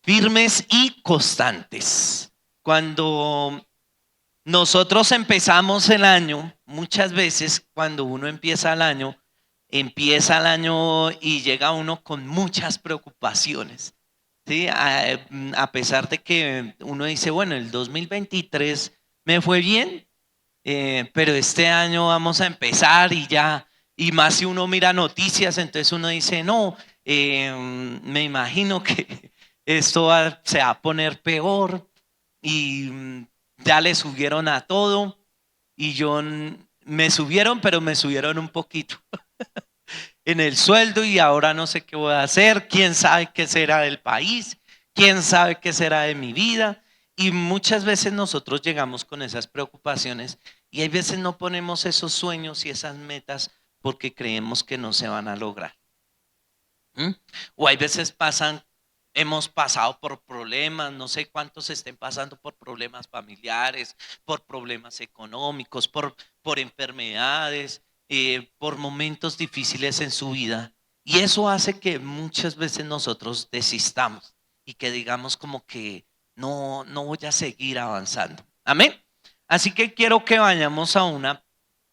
Firmes y constantes. Cuando nosotros empezamos el año, muchas veces cuando uno empieza el año y llega uno con muchas preocupaciones. ¿Sí? A pesar de que uno dice, bueno, el 2023 me fue bien, pero este año vamos a empezar y ya, y más si uno mira noticias, entonces uno dice, no, me imagino que se va a poner peor y ya le subieron a todo y me subieron, pero me subieron un poquito en el sueldo y ahora no sé qué voy a hacer, quién sabe qué será del país, quién sabe qué será de mi vida. Y muchas veces nosotros llegamos con esas preocupaciones y hay veces no ponemos esos sueños y esas metas porque creemos que no se van a lograr. ¿Mm? O hay veces hemos pasado por problemas, no sé cuántos estén pasando por problemas familiares, por problemas económicos, por enfermedades, por momentos difíciles en su vida. Y eso hace que muchas veces nosotros desistamos y que digamos como que no voy a seguir avanzando. Amén. Así que quiero que vayamos a una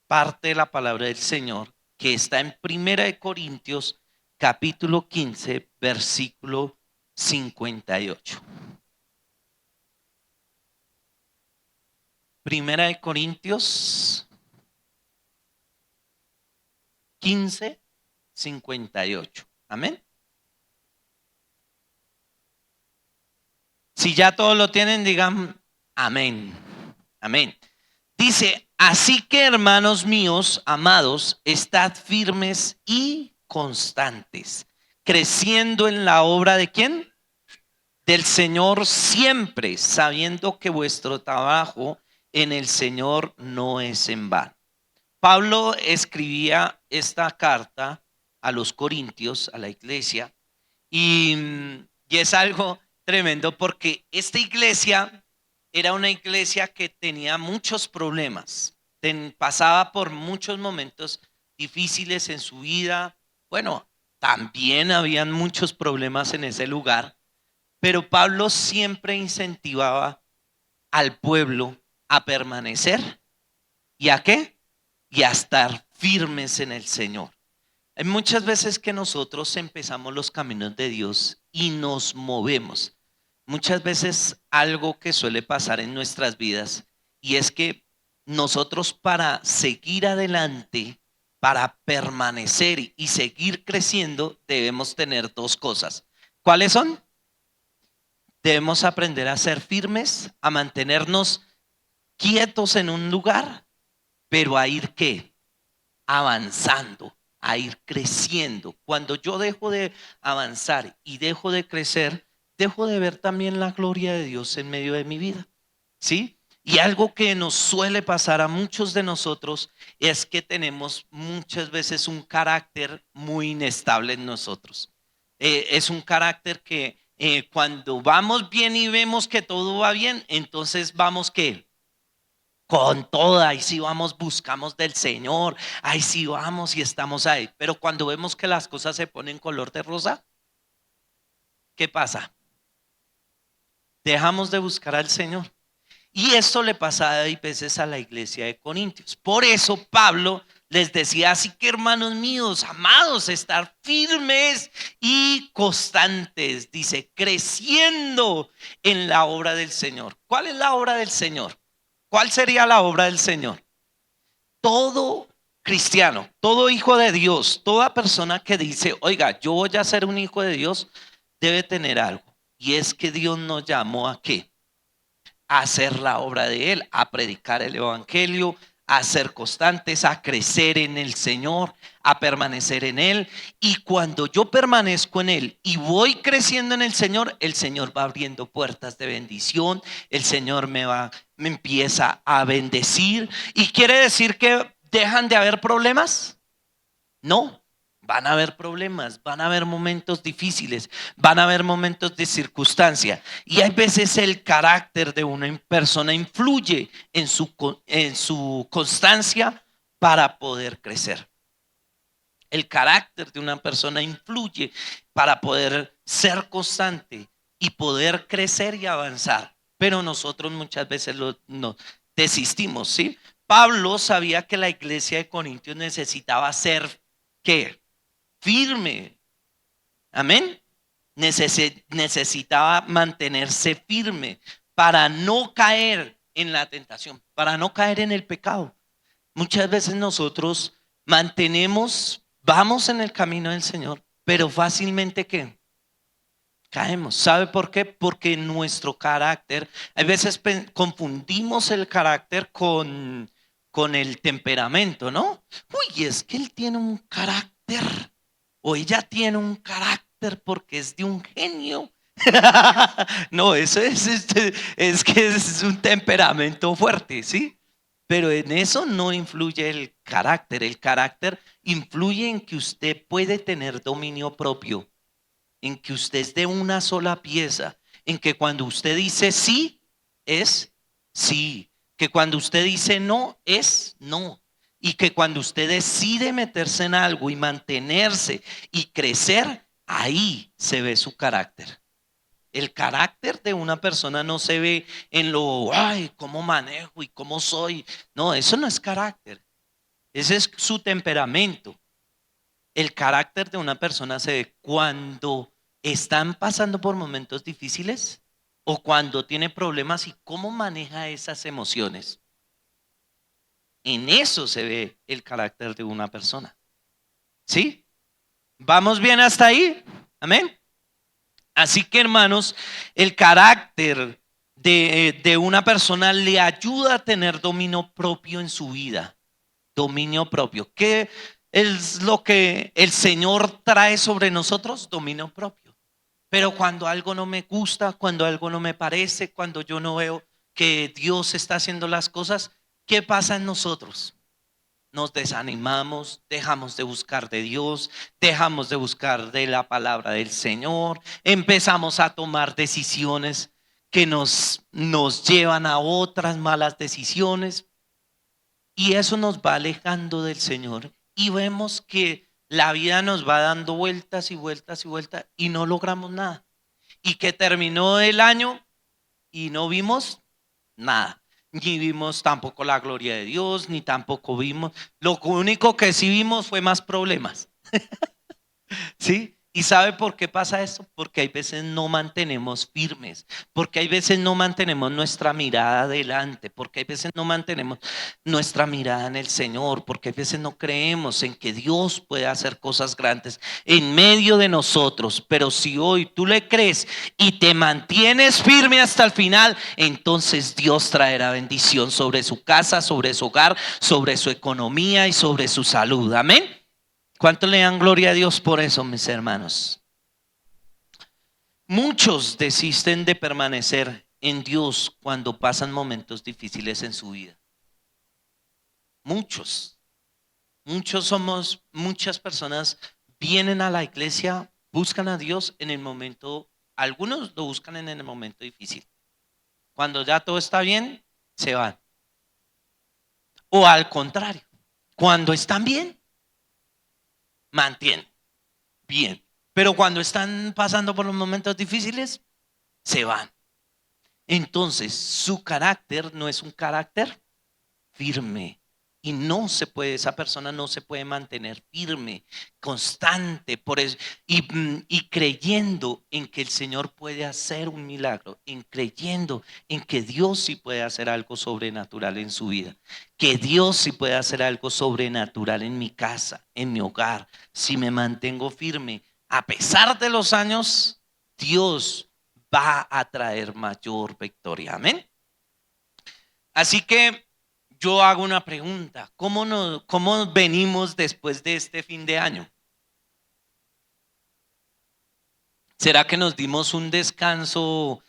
parte de la palabra del Señor que está en Primera de Corintios capítulo 15, versículo 58. Primera de Corintios 15, 58. Amén. Si ya todos lo tienen, digan amén. Amén. Dice, así que hermanos míos, amados, estad firmes y constantes, creciendo en la obra de ¿quién? Del Señor siempre, sabiendo que vuestro trabajo en el Señor no es en vano. Pablo escribía esta carta a los corintios, a la iglesia, y, y es algo tremendo porque esta iglesia era una iglesia que tenía muchos problemas, pasaba por muchos momentos difíciles en su vida. Bueno, también habían muchos problemas en ese lugar, pero Pablo siempre incentivaba al pueblo a permanecer y a qué? Y a estar firmes en el Señor. Hay muchas veces que nosotros empezamos los caminos de Dios y nos movemos. Muchas veces algo que suele pasar en nuestras vidas y es que nosotros para seguir adelante, para permanecer y seguir creciendo, debemos tener dos cosas. ¿Cuáles son? Debemos aprender a ser firmes, a mantenernos quietos en un lugar, pero a ir ¿qué? Avanzando, a ir creciendo. Cuando yo dejo de avanzar y dejo de crecer, dejo de ver también la gloria de Dios en medio de mi vida. ¿Sí? Y algo que nos suele pasar a muchos de nosotros es que tenemos muchas veces un carácter muy inestable en nosotros. Es un carácter que cuando vamos bien y vemos que todo va bien, entonces vamos que con toda, ahí sí vamos, buscamos del Señor, ahí sí vamos y estamos ahí. Pero cuando vemos que las cosas se ponen color de rosa, ¿qué pasa? Dejamos de buscar al Señor. Y esto le pasa a veces a la iglesia de Corintios. Por eso Pablo les decía, así que hermanos míos, amados, estar firmes y constantes, dice, creciendo en la obra del Señor. ¿Cuál es la obra del Señor? ¿Cuál sería la obra del Señor? Todo cristiano, todo hijo de Dios, toda persona que dice, oiga, yo voy a ser un hijo de Dios, debe tener algo. Y es que Dios nos llamó a ¿qué? A hacer la obra de Él, a predicar el Evangelio, a ser constantes, a crecer en el Señor, a permanecer en Él. Y cuando yo permanezco en Él y voy creciendo en el Señor va abriendo puertas de bendición, el Señor me empieza a bendecir. ¿Y quiere decir que dejan de haber problemas? No. Van a haber problemas, van a haber momentos difíciles, van a haber momentos de circunstancia. Y hay veces el carácter de una persona influye en su constancia para poder crecer. El carácter de una persona influye para poder ser constante y poder crecer y avanzar. Pero nosotros muchas veces no desistimos, ¿sí? Pablo sabía que la iglesia de Corintios necesitaba ser, ¿qué? Firme. Amén. Necesitaba mantenerse firme para no caer en la tentación, para no caer en el pecado. Muchas veces nosotros vamos en el camino del Señor, pero fácilmente ¿qué? Caemos. ¿Sabe por qué? Porque nuestro carácter, a veces confundimos el carácter con el temperamento, ¿no? Uy, es que él tiene un carácter o ella tiene un carácter porque es de un genio. No, eso es que es un temperamento fuerte, ¿sí? Pero en eso no influye el carácter. El carácter influye en que usted puede tener dominio propio, en que usted es de una sola pieza, en que cuando usted dice sí, es sí, que cuando usted dice no, es no, y que cuando usted decide meterse en algo y mantenerse y crecer, ahí se ve su carácter. El carácter de una persona no se ve en ay, cómo manejo y cómo soy. No, eso no es carácter. Ese es su temperamento. El carácter de una persona se ve cuando están pasando por momentos difíciles o cuando tiene problemas y cómo maneja esas emociones. En eso se ve el carácter de una persona. ¿Sí? ¿Vamos bien hasta ahí? Amén. Así que, hermanos, el carácter de una persona le ayuda a tener dominio propio en su vida. Dominio propio. ¿Qué es lo que el Señor trae sobre nosotros? Dominio propio. Pero cuando algo no me gusta, cuando algo no me parece, cuando yo no veo que Dios está haciendo las cosas, ¿qué pasa en nosotros? Nos desanimamos, dejamos de buscar de Dios, dejamos de buscar de la palabra del Señor, empezamos a tomar decisiones que nos llevan a otras malas decisiones. Y eso nos va alejando del Señor y vemos que la vida nos va dando vueltas y vueltas y vueltas y no logramos nada. Y que terminó el año y no vimos nada. Ni vimos tampoco la gloria de Dios, ni tampoco vimos. Lo único que sí vimos fue más problemas. ¿Sí? ¿Y sabe por qué pasa esto? Porque hay veces no mantenemos firmes, porque hay veces no mantenemos nuestra mirada adelante, porque hay veces no mantenemos nuestra mirada en el Señor, porque hay veces no creemos en que Dios puede hacer cosas grandes en medio de nosotros. Pero si hoy tú le crees y te mantienes firme hasta el final, entonces Dios traerá bendición sobre su casa, sobre su hogar, sobre su economía y sobre su salud. Amén. ¿Cuánto le dan gloria a Dios por eso, mis hermanos? Muchos desisten de permanecer en Dios cuando pasan momentos difíciles en su vida. Muchos, muchas personas vienen a la iglesia, buscan a Dios en el momento, algunos lo buscan en el momento difícil. Cuando ya todo está bien, se van. O al contrario, cuando están bien, mantienen bien. Pero cuando están pasando por los momentos difíciles, se van. Entonces, su carácter no es un carácter firme. Y no se puede, esa persona no se puede mantener firme, constante, por eso, y creyendo en que el Señor puede hacer un milagro, en creyendo en que Dios sí puede hacer algo sobrenatural en su vida, que Dios sí puede hacer algo sobrenatural en mi casa, en mi hogar. Si me mantengo firme, a pesar de los años, Dios va a traer mayor victoria. Amén. Así que yo hago una pregunta. ¿Cómo venimos después de este fin de año? ¿Será que nos dimos un descanso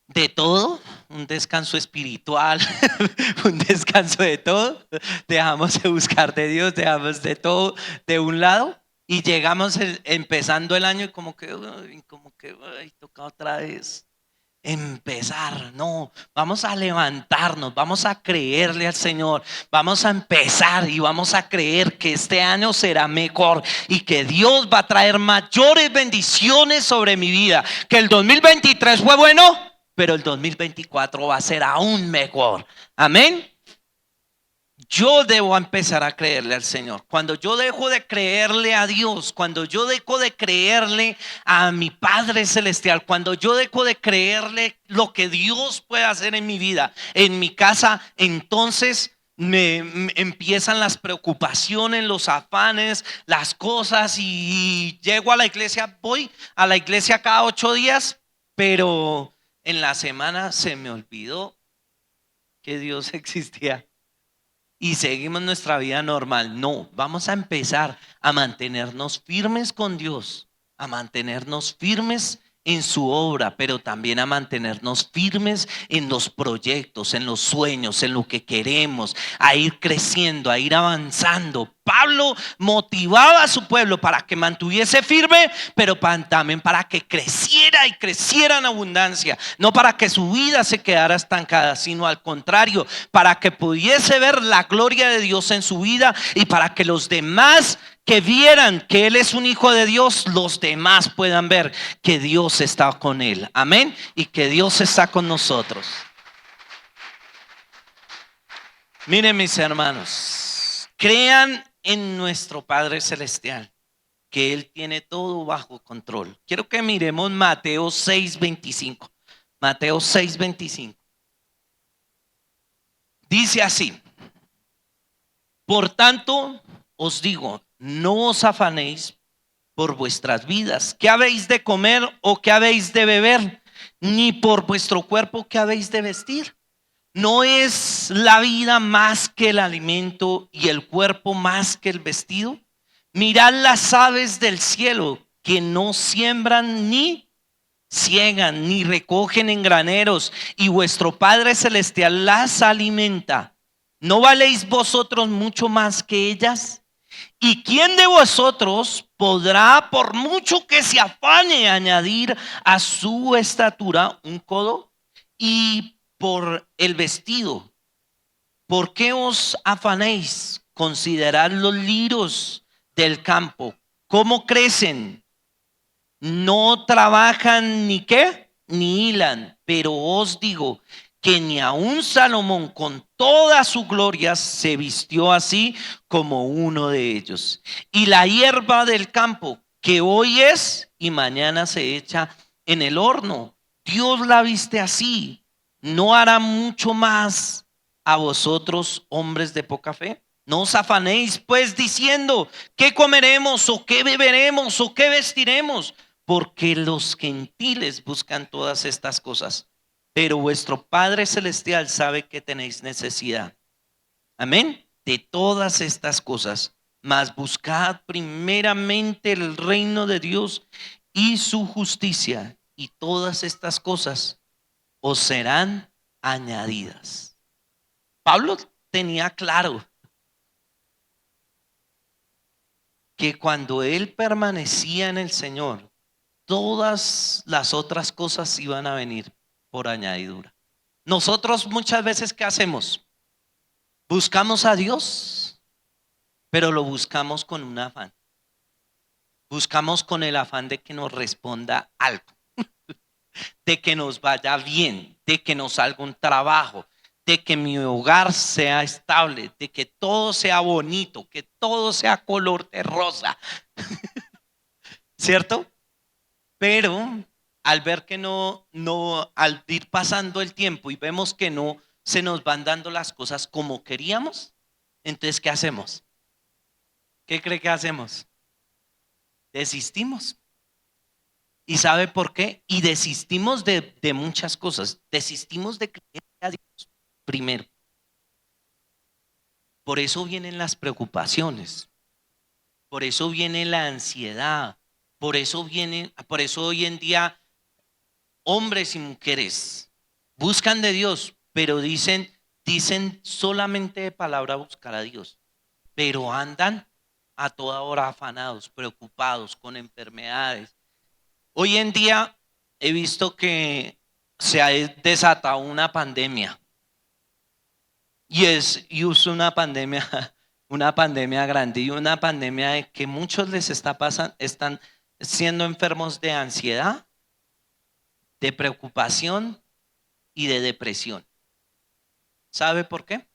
de todo? ¿Un descanso espiritual? ¿Un descanso de todo? Dejamos de buscar de Dios, dejamos de todo de un lado y llegamos empezando el año y como que, ay, toca otra vez. empezar, no, vamos a levantarnos, vamos a creerle al Señor, vamos a empezar y vamos a creer que este año será mejor y que Dios va a traer mayores bendiciones sobre mi vida, que el 2023 fue bueno, pero el 2024 va a ser aún mejor. Amén. Yo debo empezar a creerle al Señor. Cuando yo dejo de creerle a Dios, cuando yo dejo de creerle a mi Padre Celestial, cuando yo dejo de creerle lo que Dios puede hacer en mi vida, en mi casa, entonces me empiezan las preocupaciones, los afanes, las cosas y llego a la iglesia, voy a la iglesia cada 8 días, pero en la semana se me olvidó que Dios existía y seguimos nuestra vida normal. No, vamos a empezar a mantenernos firmes con Dios, a mantenernos firmes en su obra, pero también a mantenernos firmes en los proyectos, en los sueños, en lo que queremos, a ir creciendo, a ir avanzando. Pablo motivaba a su pueblo para que mantuviese firme, pero también para que creciera y creciera en abundancia, no para que su vida se quedara estancada, sino al contrario, para que pudiese ver la gloria de Dios en su vida y para que los demás que vieran que él es un hijo de Dios, los demás puedan ver que Dios está con él. Amén. Y que Dios está con nosotros. Miren, mis hermanos, crean en nuestro Padre Celestial, que Él tiene todo bajo control. Quiero que miremos Mateo 6:25. Mateo 6:25. Dice así: por tanto, os digo, no os afanéis por vuestras vidas, qué habéis de comer o qué habéis de beber, ni por vuestro cuerpo qué habéis de vestir. ¿No es la vida más que el alimento y el cuerpo más que el vestido? Mirad las aves del cielo, que no siembran ni ciegan ni recogen en graneros, y vuestro Padre Celestial las alimenta. ¿No valéis vosotros mucho más que ellas? ¿Y quién de vosotros podrá, por mucho que se afane, añadir a su estatura un codo? Y por el vestido, ¿por qué os afanéis? Considerad los lirios del campo, cómo crecen, no trabajan ni qué, ni hilan, pero os digo que ni aun Salomón con toda su gloria se vistió así como uno de ellos. Y la hierba del campo, que hoy es y mañana se echa en el horno, Dios la viste así. ¿No hará mucho más a vosotros, hombres de poca fe? No os afanéis pues diciendo: ¿qué comeremos o qué beberemos o qué vestiremos? Porque los gentiles buscan todas estas cosas, pero vuestro Padre Celestial sabe que tenéis necesidad. Amén. De todas estas cosas, mas buscad primeramente el reino de Dios y su justicia, y todas estas cosas os serán añadidas. Pablo tenía claro que cuando él permanecía en el Señor, todas las otras cosas iban a venir por añadidura. Nosotros muchas veces, ¿qué hacemos? Buscamos a Dios, pero lo buscamos con un afán. Buscamos con el afán de que nos responda algo, de que nos vaya bien, de que nos salga un trabajo, de que mi hogar sea estable, de que todo sea bonito, que todo sea color de rosa, ¿cierto? Pero al ver que al ir pasando el tiempo y vemos que no se nos van dando las cosas como queríamos, entonces ¿qué hacemos? ¿Qué cree que hacemos? Desistimos. ¿Y sabe por qué? Y desistimos de muchas cosas. Desistimos de creer a Dios primero. Por eso vienen las preocupaciones. Por eso viene la ansiedad. Por eso hoy en día hombres y mujeres buscan de Dios, pero dicen solamente de palabra buscar a Dios, pero andan a toda hora afanados, preocupados, con enfermedades. Hoy en día he visto que se ha desatado una pandemia. Y es una pandemia grande y una pandemia de que muchos les está pasando, están siendo enfermos de ansiedad, de preocupación y de depresión. ¿Sabe por qué?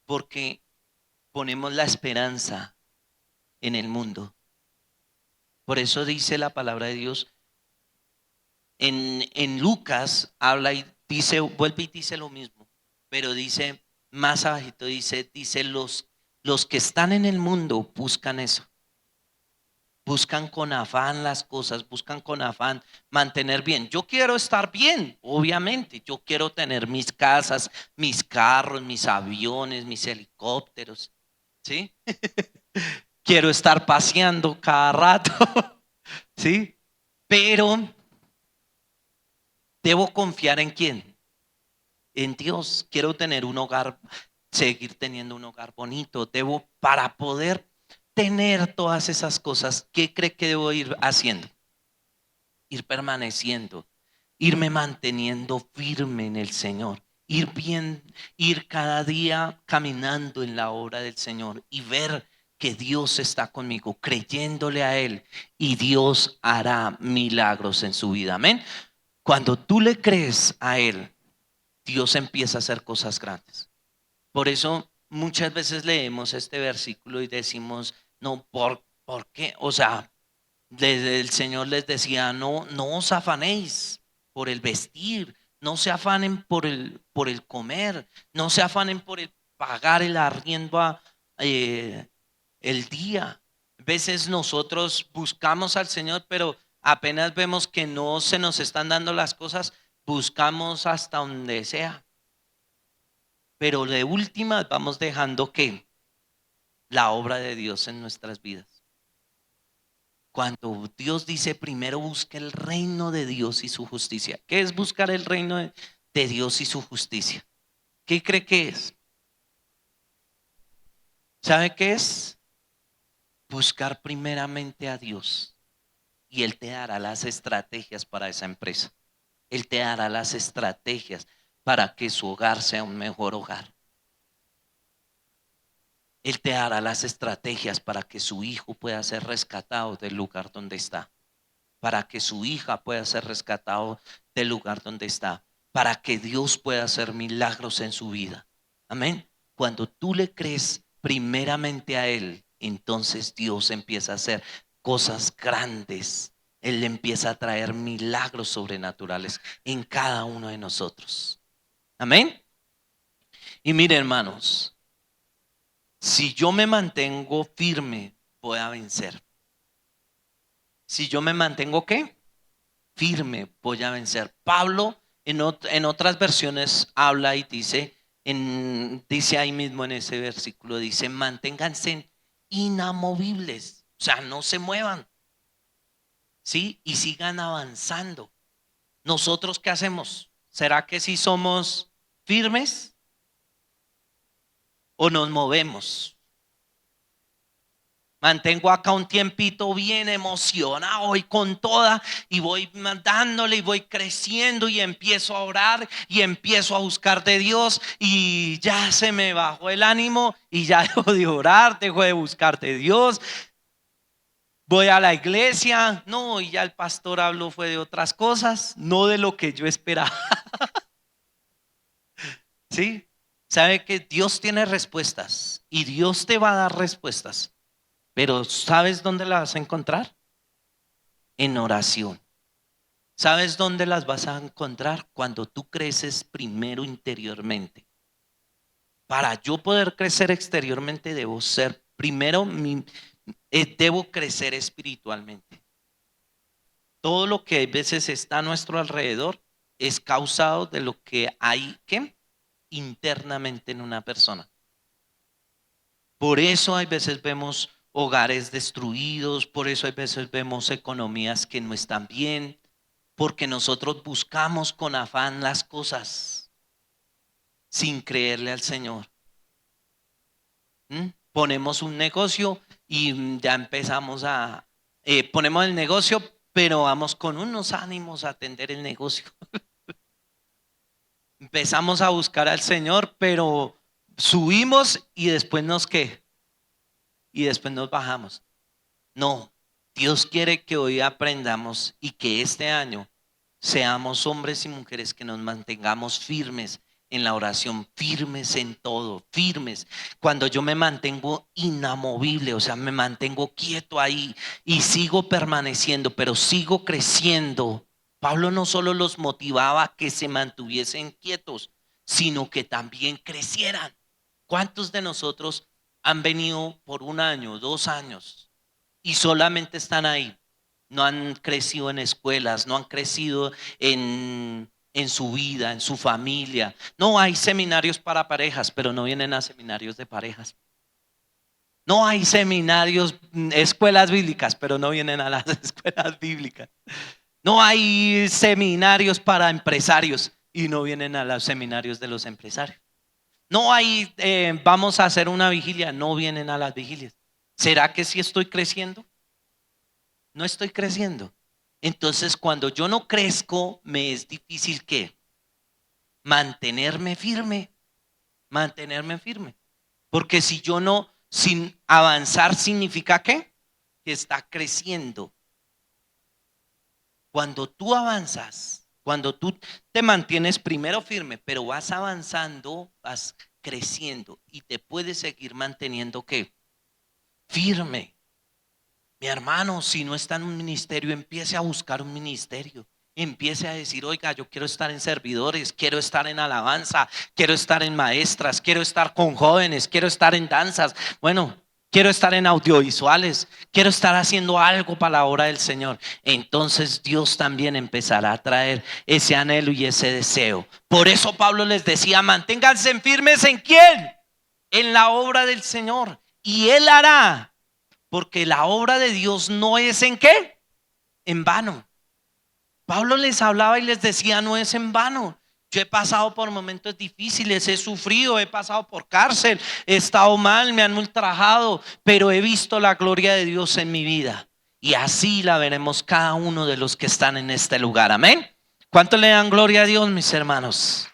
Porque ponemos la esperanza en el mundo. Por eso dice la palabra de Dios. En Lucas habla y dice, vuelve y dice lo mismo, pero dice más abajito, dice los que están en el mundo buscan eso. Buscan con afán las cosas, buscan con afán mantener bien. Yo quiero estar bien, obviamente. Yo quiero tener mis casas, mis carros, mis aviones, mis helicópteros. ¿Sí? Quiero estar paseando cada rato. ¿Sí? Pero debo confiar en quién. En Dios. Quiero tener un hogar, seguir teniendo un hogar bonito. Debo, para poder tener todas esas cosas, ¿qué cree que debo ir haciendo? Ir permaneciendo, irme manteniendo firme en el Señor, ir cada día caminando en la obra del Señor y ver que Dios está conmigo, creyéndole a Él, y Dios hará milagros en su vida. Amén. Cuando tú le crees a Él, Dios empieza a hacer cosas grandes. Por eso muchas veces leemos este versículo y decimos, no, ¿por qué? O sea, el Señor les decía, no os afanéis por el vestir, no se afanen por el comer, no se afanen por el pagar el arriendo eh, el día. A veces nosotros buscamos al Señor, pero apenas vemos que no se nos están dando las cosas, buscamos hasta donde sea. Pero de última vamos dejando que la obra de Dios en nuestras vidas. Cuando Dios dice primero busque el reino de Dios y su justicia. ¿Qué es buscar el reino de Dios y su justicia? ¿Qué cree que es? ¿Sabe qué es? Buscar primeramente a Dios y Él te dará las estrategias para esa empresa. Él te dará las estrategias para que su hogar sea un mejor hogar. Él te dará las estrategias para que su hijo pueda ser rescatado del lugar donde está, para que su hija pueda ser rescatado del lugar donde está, para que Dios pueda hacer milagros en su vida. Amén. Cuando tú le crees primeramente a Él, entonces Dios empieza a hacer cosas grandes. Él empieza a traer milagros sobrenaturales en cada uno de nosotros. Amén. Y mire, hermanos, si yo me mantengo firme, voy a vencer. Si yo me mantengo, ¿qué? Firme, voy a vencer. Pablo en otras versiones habla y dice ahí mismo en ese versículo, dice, manténganse inamovibles, o sea, no se muevan, ¿sí? Y sigan avanzando. ¿Nosotros qué hacemos? ¿Será que si somos firmes o nos movemos? Mantengo acá un tiempito bien emocionado y con toda y voy dándole y voy creciendo y empiezo a orar y empiezo a buscar de Dios y ya se me bajó el ánimo y ya dejo de orar, dejo de buscar de Dios. Voy a la iglesia, no, y ya el pastor habló fue de otras cosas, no de lo que yo esperaba. ¿Sí? Sabe que Dios tiene respuestas y Dios te va a dar respuestas. Pero ¿sabes dónde las vas a encontrar? En oración. ¿Sabes dónde las vas a encontrar? Cuando tú creces primero interiormente. Para yo poder crecer exteriormente debo ser primero, debo crecer espiritualmente. Todo lo que a veces está a nuestro alrededor es causado de lo que hay que internamente en una persona. Por eso hay veces vemos hogares destruidos, por eso hay veces vemos economías que no están bien, porque nosotros buscamos con afán las cosas sin creerle al Señor. Ponemos un negocio y ya empezamos ponemos el negocio, pero vamos con unos ánimos a atender el negocio. Empezamos a buscar al Señor, pero subimos y después ¿qué? Y después nos bajamos. No, Dios quiere que hoy aprendamos y que este año seamos hombres y mujeres que nos mantengamos firmes en la oración, firmes en todo, firmes. Cuando yo me mantengo inamovible, o sea, me mantengo quieto ahí y sigo permaneciendo, pero sigo creciendo. Pablo no solo los motivaba a que se mantuviesen quietos, sino que también crecieran. ¿Cuántos de nosotros han venido por 1 año, 2 años y solamente están ahí? No han crecido en escuelas, no han crecido en su vida, en su familia. No hay seminarios para parejas, pero no vienen a seminarios de parejas. No hay seminarios, escuelas bíblicas, pero no vienen a las escuelas bíblicas. No hay seminarios para empresarios y no vienen a los seminarios de los empresarios. No hay, vamos a hacer una vigilia, no vienen a las vigilias. ¿Será que sí estoy creciendo? No estoy creciendo. Entonces, cuando yo no crezco, me es difícil ¿qué? Mantenerme firme. Porque si yo no, sin avanzar, significa ¿qué? Que está creciendo. Cuando tú avanzas, cuando tú te mantienes primero firme, pero vas avanzando, vas creciendo y te puedes seguir manteniendo ¿qué? Firme. Mi hermano, si no está en un ministerio, empiece a buscar un ministerio. Empiece a decir, oiga, yo quiero estar en servidores, quiero estar en alabanza, quiero estar en maestras, quiero estar con jóvenes, quiero estar en danzas. Bueno, quiero estar en audiovisuales, quiero estar haciendo algo para la obra del Señor. Entonces Dios también empezará a traer ese anhelo y ese deseo. Por eso Pablo les decía, manténganse firmes ¿en quién? En la obra del Señor. Y Él hará. Porque la obra de Dios no es ¿en qué? En vano. Pablo les hablaba y les decía, no es en vano. Yo he pasado por momentos difíciles, he sufrido, he pasado por cárcel, he estado mal, me han ultrajado, pero he visto la gloria de Dios en mi vida. Y así la veremos cada uno de los que están en este lugar. Amén. ¿Cuánto le dan gloria a Dios, mis hermanos?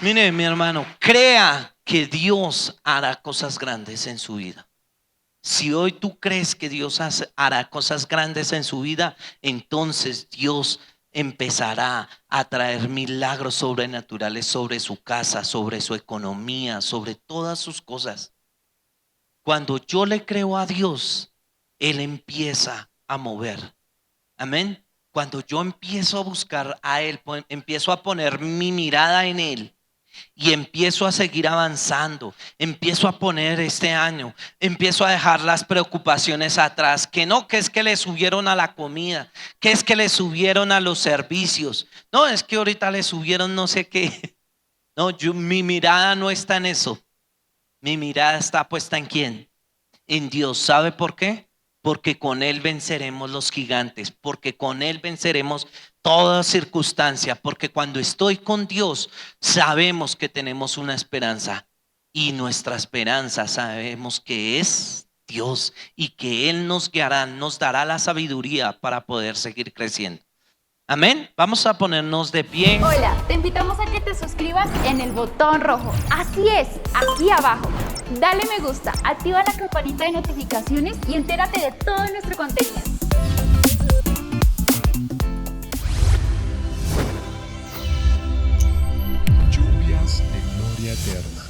Mire, mi hermano, crea que Dios hará cosas grandes en su vida. Si hoy tú crees que Dios hará cosas grandes en su vida, entonces Dios empezará a traer milagros sobrenaturales sobre su casa, sobre su economía, sobre todas sus cosas. Cuando yo le creo a Dios, Él empieza a mover. Amén. Cuando yo empiezo a buscar a Él, empiezo a poner mi mirada en Él. Y empiezo a seguir avanzando, empiezo a poner este año, empiezo a dejar las preocupaciones atrás, que no, que es que le subieron a la comida, que es que le subieron a los servicios, no, es que ahorita le subieron no sé qué. No, mi mirada no está en eso, mi mirada está puesta ¿en quién? En Dios. ¿Sabe por qué? Porque con Él venceremos los gigantes, porque con Él venceremos toda circunstancia, porque cuando estoy con Dios sabemos que tenemos una esperanza y nuestra esperanza sabemos que es Dios y que Él nos guiará, nos dará la sabiduría para poder seguir creciendo. Amén. Vamos a ponernos de pie. Hola, te invitamos a que te suscribas en el botón rojo. Así es, aquí abajo. Dale me gusta, activa la campanita de notificaciones y entérate de todo nuestro contenido. Lluvias de gloria eterna.